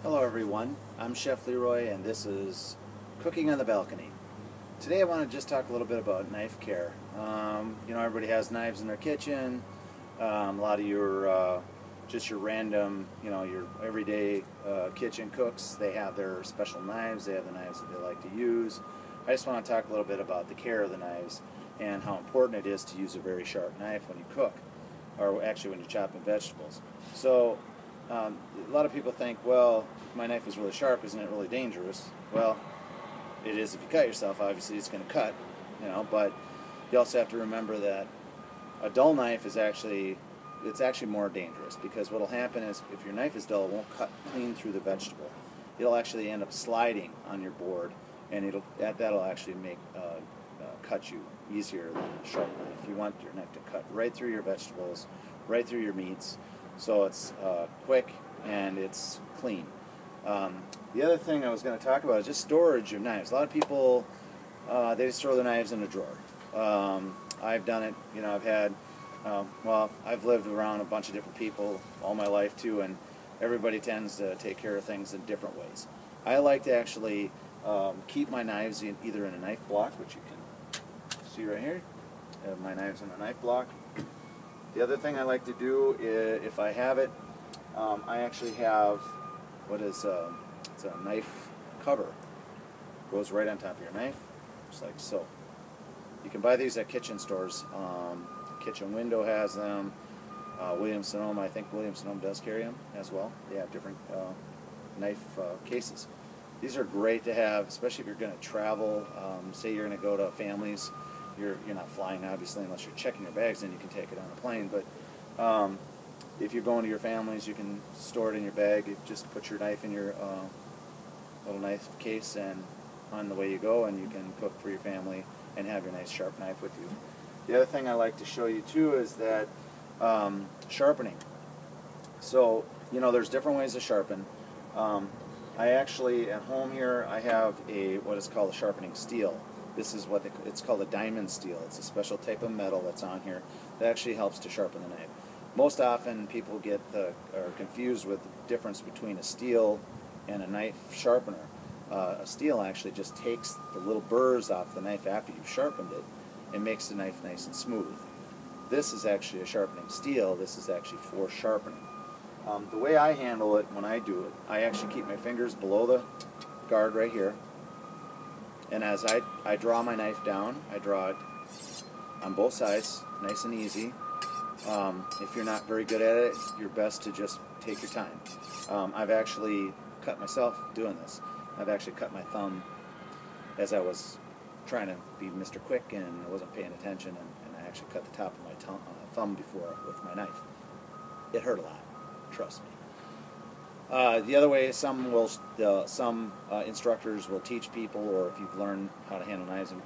Hello everyone, I'm Chef Leroy and this is Cooking on the Balcony. Today I want to just talk a little bit about knife care. Everybody has knives in their kitchen. A lot of your just your random, your everyday kitchen cooks, they have their special knives, they have the knives that they like to use. I just want to talk a little bit about the care of the knives and how important it is to use a very sharp knife when you cook, or actually when you're chopping vegetables. So a lot of people think, well, my knife is really sharp, isn't it really dangerous? Well, it is if you cut yourself. Obviously it's going to cut, but you also have to remember that a dull knife is actually more dangerous, because what will happen is if your knife is dull, it won't cut clean through the vegetable. It'll actually end up sliding on your board, and that'll actually make cut you easier than a sharp knife. You want your knife to cut right through your vegetables, right through your meats, so it's quick and it's clean. The other thing I was going to talk about is just storage of knives. A lot of people, they just throw their knives in a drawer. I've done it. I've lived around a bunch of different people all my life too, and everybody tends to take care of things in different ways. I like to actually keep my knives either in a knife block, which you can see right here. I have my knives in a knife block. The other thing I like to do is, if I have it, I actually have it's a knife cover. Goes right on top of your knife, just like so. You can buy these at kitchen stores. Kitchen Window has them. Williams-Sonoma, I think Williams-Sonoma does carry them as well. They have different knife cases. These are great to have, especially if you're going to travel. Say you're going to go to families. You're not flying, obviously, unless you're checking your bags, then you can take it on a plane. But if you're going to your families, you can store it in your bag. You just put your knife in your little knife case and on the way you go, and you can cook for your family and have your nice sharp knife with you. The other thing I like to show you too is that sharpening. So, there's different ways to sharpen. I actually, at home here, I have what is called a sharpening steel. This is it's called a diamond steel. It's a special type of metal that's on here that actually helps to sharpen the knife. Most often people are confused with the difference between a steel and a knife sharpener. A steel actually just takes the little burrs off the knife after you've sharpened it and makes the knife nice and smooth. This is actually a sharpening steel. This is actually for sharpening. The way I handle it when I do it, I actually keep my fingers below the guard right here, and as I draw my knife down, I draw it on both sides, nice and easy. If you're not very good at it, you're best to just take your time. I've actually cut myself doing this. I've actually cut my thumb as I was trying to be Mr. Quick, and I wasn't paying attention, and I actually cut the top of my thumb before with my knife. It hurt a lot, trust me. The other way, some instructors will teach people, or if you've learned how to handle knives in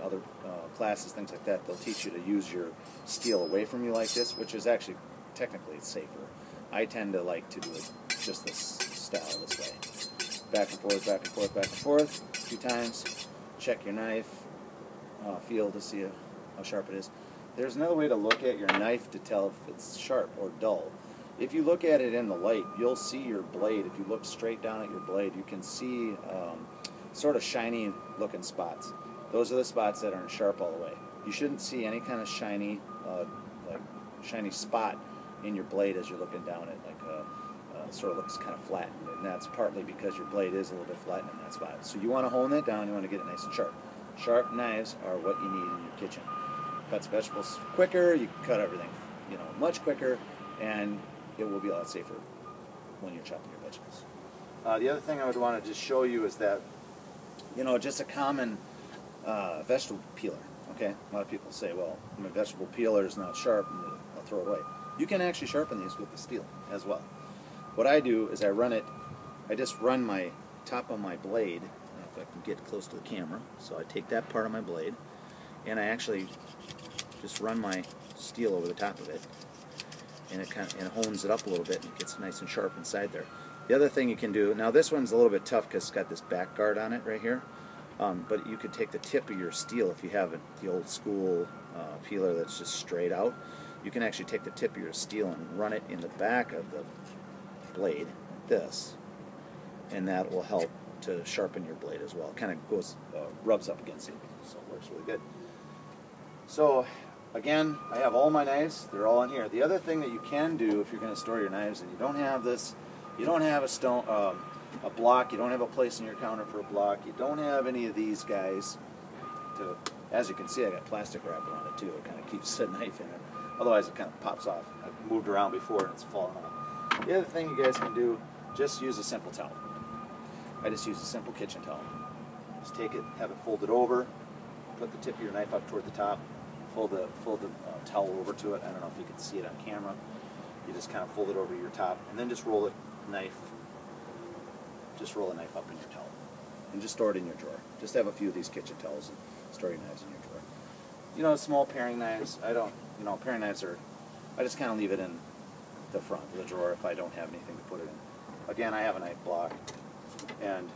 other classes, things like that, they'll teach you to use your steel away from you like this, which is actually, technically, it's safer. I tend to like to do it just this style, this way. Back and forth, back and forth, back and forth, a few times. Check your knife, feel to see how sharp it is. There's another way to look at your knife to tell if it's sharp or dull. If you look at it in the light, you'll see your blade. If you look straight down at your blade, you can see sort of shiny looking spots. Those are the spots that aren't sharp all the way. You shouldn't see any kind of shiny spot in your blade as you're looking down it, sort of looks kind of flattened, and that's partly because your blade is a little bit flattened in that spot. So you want to hone that down, you want to get it nice and sharp. Sharp knives are what you need in your kitchen. Cuts vegetables quicker, you can cut everything much quicker, and it will be a lot safer when you're chopping your vegetables. The other thing I would want to just show you is that, just a common vegetable peeler. Okay, a lot of people say, well, my vegetable peeler is not sharp, and I'll throw it away. You can actually sharpen these with the steel as well. What I do is I just run my top of my blade, if I can get close to the camera, so I take that part of my blade, and I actually just run my steel over the top of it, and it hones it up a little bit, and it gets nice and sharp inside there. The other thing you can do, now this one's a little bit tough because it's got this back guard on it right here, but you could take the tip of your steel, if you have the old school peeler that's just straight out, you can actually take the tip of your steel and run it in the back of the blade, like this, and that will help to sharpen your blade as well. It kind of goes, rubs up against it, so it works really good. So again, I have all my knives. They're all in here. The other thing that you can do if you're going to store your knives and you don't have this, you don't have a block, you don't have a place in your counter for a block, you don't have any of these guys to, as you can see, I got plastic wrap around it too. It kind of keeps the knife in it. Otherwise it kind of pops off. I've moved around before and it's fallen off. The other thing you guys can do, just use a simple towel. I just use a simple kitchen towel. Just take it, have it folded over, put the tip of your knife up toward the top, fold the towel over to it. I don't know if you can see it on camera. You just kind of fold it over your top, and then just roll the knife up in your towel, and just store it in your drawer. Just have a few of these kitchen towels and store your knives in your drawer. You know, small paring knives, paring knives I just kind of leave it in the front of the drawer if I don't have anything to put it in. Again, I have a knife block, and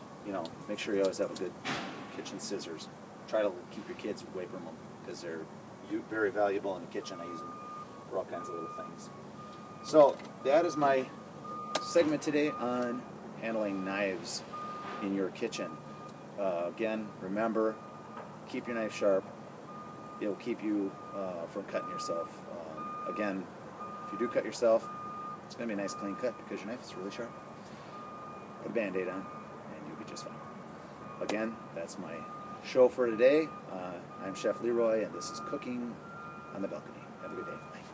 make sure you always have a good kitchen scissors. Try to keep your kids away from them because they're very valuable in the kitchen. I use them for all kinds of little things. So that is my segment today on handling knives in your kitchen. Again, remember, keep your knife sharp. It'll keep you from cutting yourself. Again, if you do cut yourself, it's going to be a nice clean cut because your knife is really sharp. Put a Band-Aid on and you'll be just fine. Again, that's my show for today. I'm Chef Leroy, and this is Cooking on the Balcony. Have a good day. Bye.